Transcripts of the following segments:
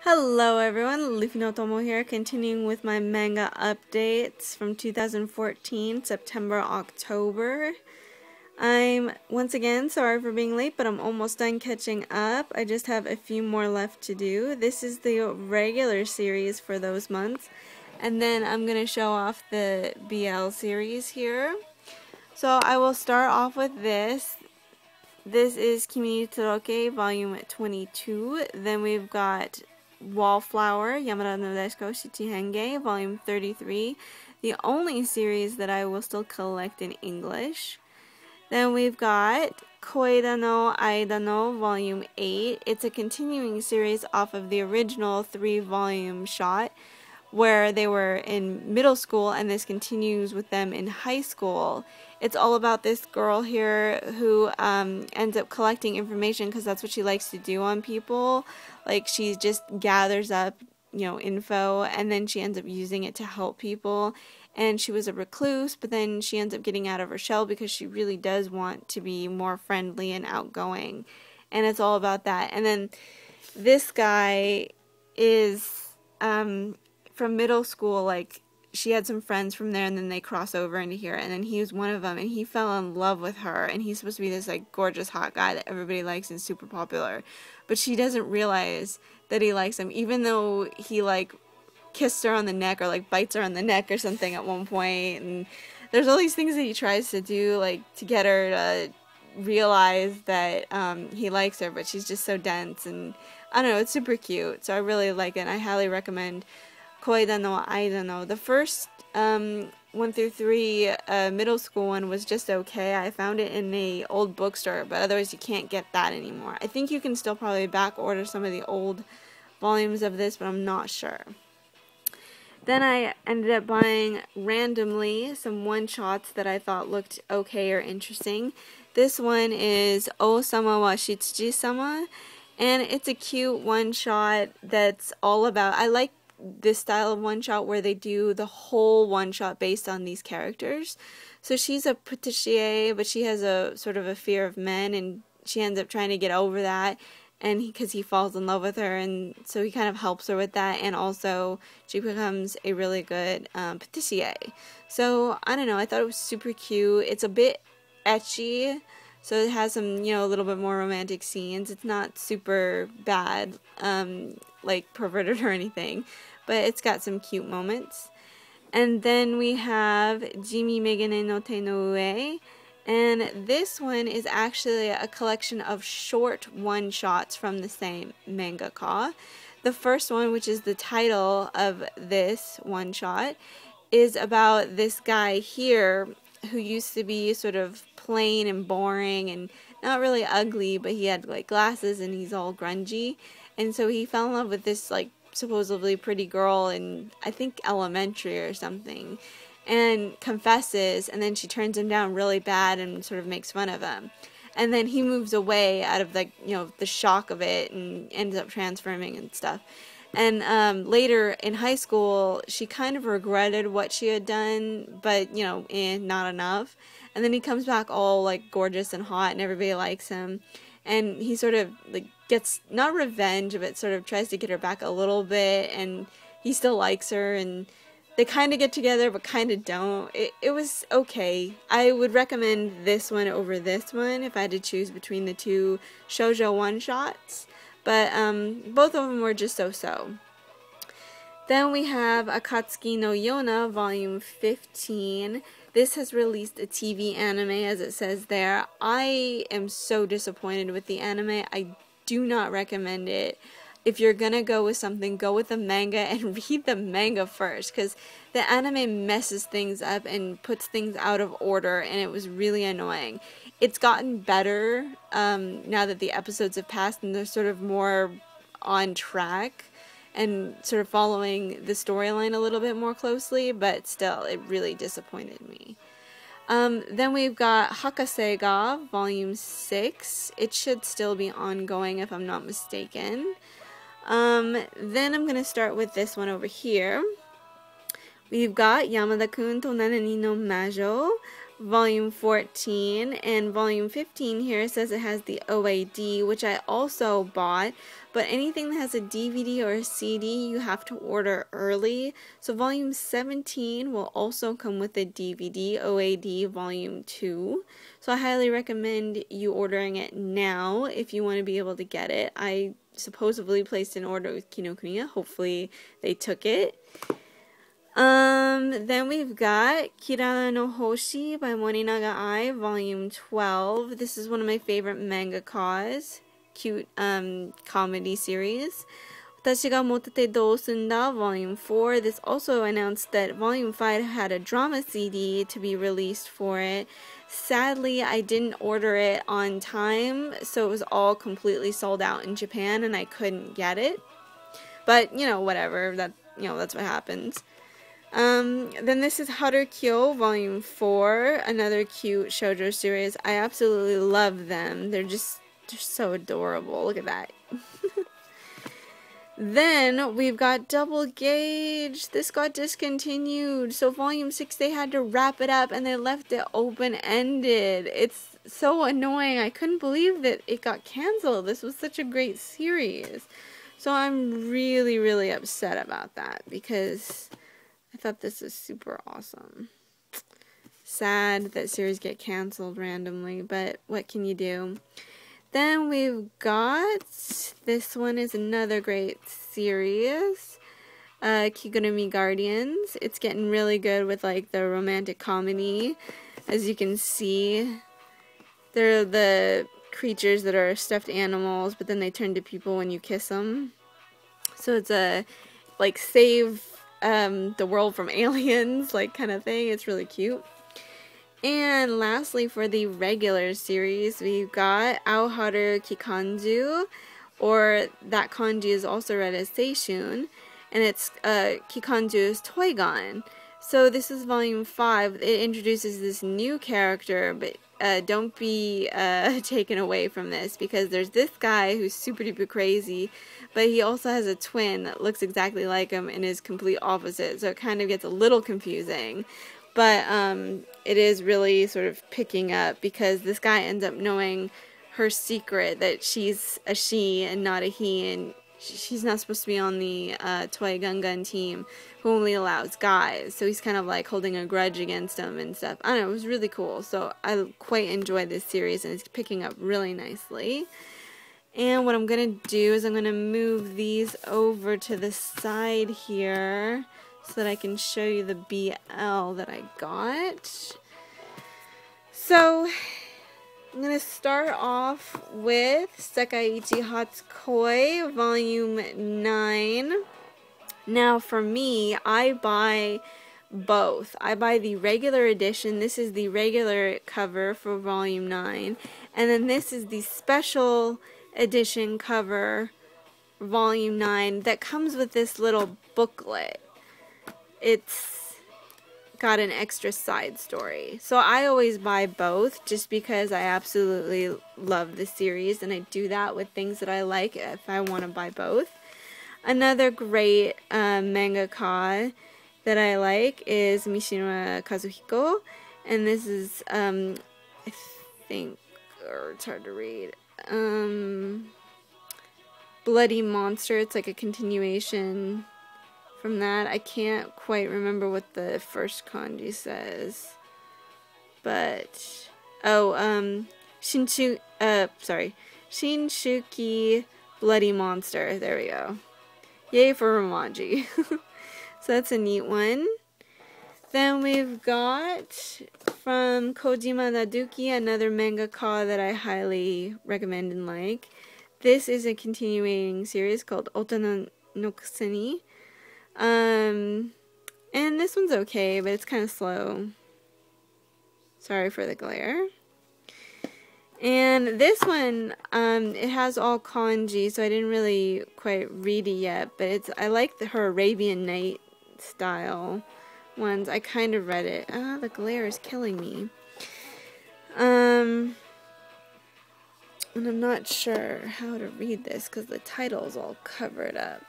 Hello everyone, Leafy no Tomo here, continuing with my manga updates from 2014, September, October. I'm, once again, sorry for being late, but I'm almost done catching up. I just have a few more left to do. This is the regular series for those months, and then I'm going to show off the BL series here. So I will start off with this. This is Kimi Toroke, volume 22. Then we've got Wallflower, Yamada-kun Shitsuji-sama, volume 33. The only series that I will still collect in English. Then we've got Koi dano, dano, volume 8. It's a continuing series off of the original 3-volume shot, where they were in middle school, and this continues with them in high school. It's all about this girl here who ends up collecting information because that's what she likes to do on people. Like, she just gathers up, info, and then she ends up using it to help people. And she was a recluse, but then she ends up getting out of her shell because she really does want to be more friendly and outgoing. And it's all about that. And then this guy is from middle school. Like, she had some friends from there, and then they cross over into here, and then he was one of them, and he fell in love with her, and he's supposed to be this like gorgeous hot guy that everybody likes and super popular, but she doesn't realize that he likes him, even though he like kissed her on the neck or like bites her on the neck or something at one point. And there's all these things that he tries to do, like, to get her to realize that he likes her, but she's just so dense, and I don't know, it's super cute, so I really like it. I highly recommend Koi dano, dano. The first 1 through 3 middle school one was just okay. I found it in a old bookstore, but otherwise you can't get that anymore. I think you can still probably back order some of the old volumes of this, but I'm not sure. Then I ended up buying randomly some one-shots that I thought looked okay or interesting. This one is O-sama wa shitsuji-sama, and it's a cute one-shot that's all about, I like this style of one-shot where they do the whole one-shot based on these characters. So she's a patissier, but she has a sort of a fear of men, and she ends up trying to get over that, and because he falls in love with her, and so he kind of helps her with that, and also she becomes a really good patissier. So I don't know, I thought it was super cute. It's a bit ecchi, so it has some, a little bit more romantic scenes. It's not super bad, like perverted or anything, but it's got some cute moments. And then we have Jimi megane no te no ue, and this one is actually a collection of short one-shots from the same mangaka. The first one, which is the title of this one-shot, is about this guy here who used to be sort of plain and boring and not really ugly, but he had like glasses and he's all grungy, and so he fell in love with this like supposedly pretty girl in, I think, elementary or something, and confesses, and then she turns him down really bad and sort of makes fun of him, and then he moves away out of like the shock of it and ends up transforming and stuff. And later in high school, she kind of regretted what she had done, but, not enough. And then he comes back all, like, gorgeous and hot, and everybody likes him. And he sort of, like, gets, not revenge, but sort of tries to get her back a little bit, and he still likes her, and they kind of get together, but kind of don't. It was okay. I would recommend this one over this one if I had to choose between the two shoujo one-shots. But both of them were just so-so. Then we have Akatsuki no Yona, volume 15. This has released a TV anime, as it says there. I am so disappointed with the anime. I do not recommend it. If you're gonna go with something, go with the manga and read the manga first, because the anime messes things up and puts things out of order, and it was really annoying. It's gotten better now that the episodes have passed and they're sort of more on track and sort of following the storyline a little bit more closely, but still, it really disappointed me. Then we've got Hakase ga, volume 6. It should still be ongoing if I'm not mistaken. Then I'm going to start with this one over here. We've got Yamada-kun to nananin no majo, volume 14, and volume 15 here says it has the OAD, which I also bought, but anything that has a DVD or a CD you have to order early. So volume 17 will also come with a DVD, OAD volume 2. So I highly recommend you ordering it now if you want to be able to get it. I supposedly placed an order with Kinokuniya. Hopefully they took it. Then we've got Kirara no Hoshi by Morinaga Ai, volume 12. This is one of my favorite mangaka's. Cute, comedy series. Watashi ga motte dousunda, volume 4. This also announced that volume 5 had a drama CD to be released for it. Sadly, I didn't order it on time, so it was all completely sold out in Japan and I couldn't get it. But, you know, whatever, that's what happens. Then this is Haru Kiyo, volume 4, another cute shoujo series. I absolutely love them. They're so adorable. Look at that. Then we've got Double Gauge. This got discontinued. So volume 6, they had to wrap it up and they left it open-ended. It's so annoying. I couldn't believe that it got canceled. This was such a great series. So I'm really, really upset about that because I thought this was super awesome. Sad that series get canceled randomly, but what can you do? Then we've got, this one is another great series, Kigurumi Guardians. It's getting really good with like the romantic comedy. As you can see, they're the creatures that are stuffed animals, but then they turn to people when you kiss them. So it's a, like, save the world from aliens, like, kind of thing. It's really cute. And lastly, for the regular series, we've got Aoharu Kikanjuu, or that kanji is also read as Seishun, and it's Kikanjuu's Toigon. So this is volume 5. It introduces this new character, but don't be taken away from this, because there's this guy who's super duper crazy, but he also has a twin that looks exactly like him and is complete opposite, so it kind of gets a little confusing. But it is really sort of picking up because this guy ends up knowing her secret that she's a she and not a he, and she's not supposed to be on the Toy Gun team who only allows guys. So he's kind of like holding a grudge against him and stuff. I don't know, it was really cool. So I quite enjoy this series and it's picking up really nicely. And what I'm going to do is I'm going to move these over to the side here so that I can show you the BL that I got. So I'm going to start off with Sekai Ichi Hatsukoi, volume 9. Now for me, I buy both. I buy the regular edition. This is the regular cover for volume 9. And then this is the special edition cover, volume 9, that comes with this little booklet. It's got an extra side story. So I always buy both just because I absolutely love the series, and I do that with things that I like if I want to buy both. Another great mangaka that I like is Mishima Kazuhiko, and this is I think, or it's hard to read, Bloody Monster. It's like a continuation from that. I can't quite remember what the first kanji says, but Shinshuki Bloody Monster. There we go. Yay for Romanji. So that's a neat one. Then we've got from Kojima another mangaka that I highly recommend and like. This is a continuing series called Otona no kuseni. And this one's okay, but it's kind of slow. Sorry for the glare. And this one, it has all kanji, so I didn't really quite read it yet, but I like her Arabian Night style ones. I kind of read it. The glare is killing me. And I'm not sure how to read this because the title's all covered up.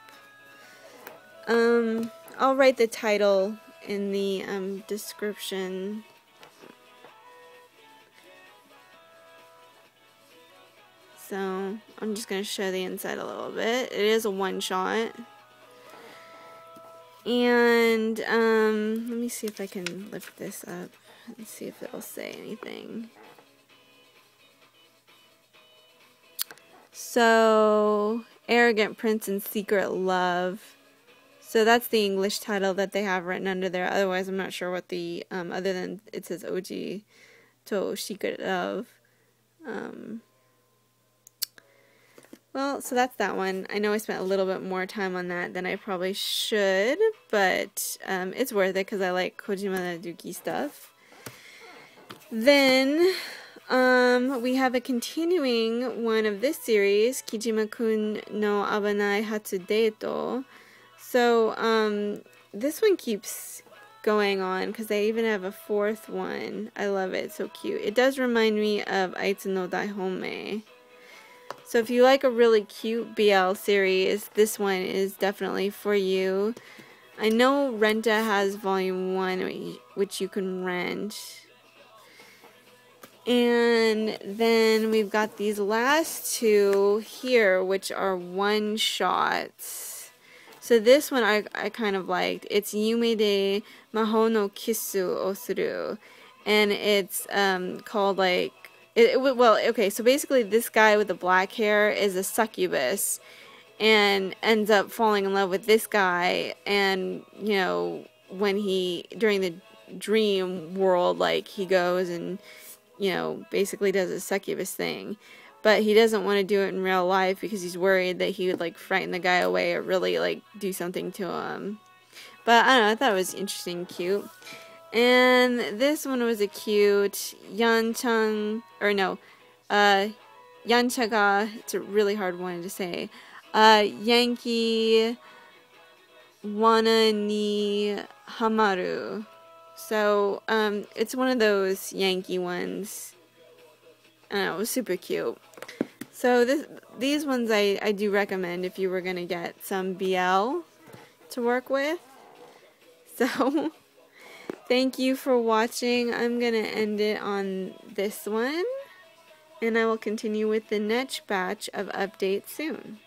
I'll write the title in the description. So I'm just going to show the inside a little bit. It is a one-shot. And let me see if I can lift this up and see if it'll say anything. So, Arrogant Prince and Secret Love. So that's the English title that they have written under there. Otherwise, I'm not sure what the, other than it says Oji to Secret Love. Well, so that's that one. I know I spent a little bit more time on that than I probably should, but it's worth it because I like Kojima stuff. Then we have a continuing one of this series, Kijima-kun no abunai hatsu deito. So this one keeps going on because they even have a fourth one. I love it. It's so cute. It does remind me of Aitsu no Daihome. So if you like a really cute BL series, this one is definitely for you. I know Renta has volume 1, which you can rent. And then we've got these last two here, which are one-shots. So this one I kind of liked. It's Yume de mahou no kisu o suru. And it's called like... well, okay, so basically this guy with the black hair is a succubus and ends up falling in love with this guy, and, you know, when during the dream world, like, he goes and, you know, basically does a succubus thing, but he doesn't want to do it in real life because he's worried that he would, like, frighten the guy away or really, like, do something to him. But, I don't know, I thought it was interesting and cute. And this one was a cute Yanchaka, it's a really hard one to say, Yankee wana ni hamaru. So, it's one of those Yankee ones. I don't know, it was super cute. So, these ones I do recommend if you were going to get some BL to work with. So... Thank you for watching. I'm going to end it on this one, and I will continue with the next batch of updates soon.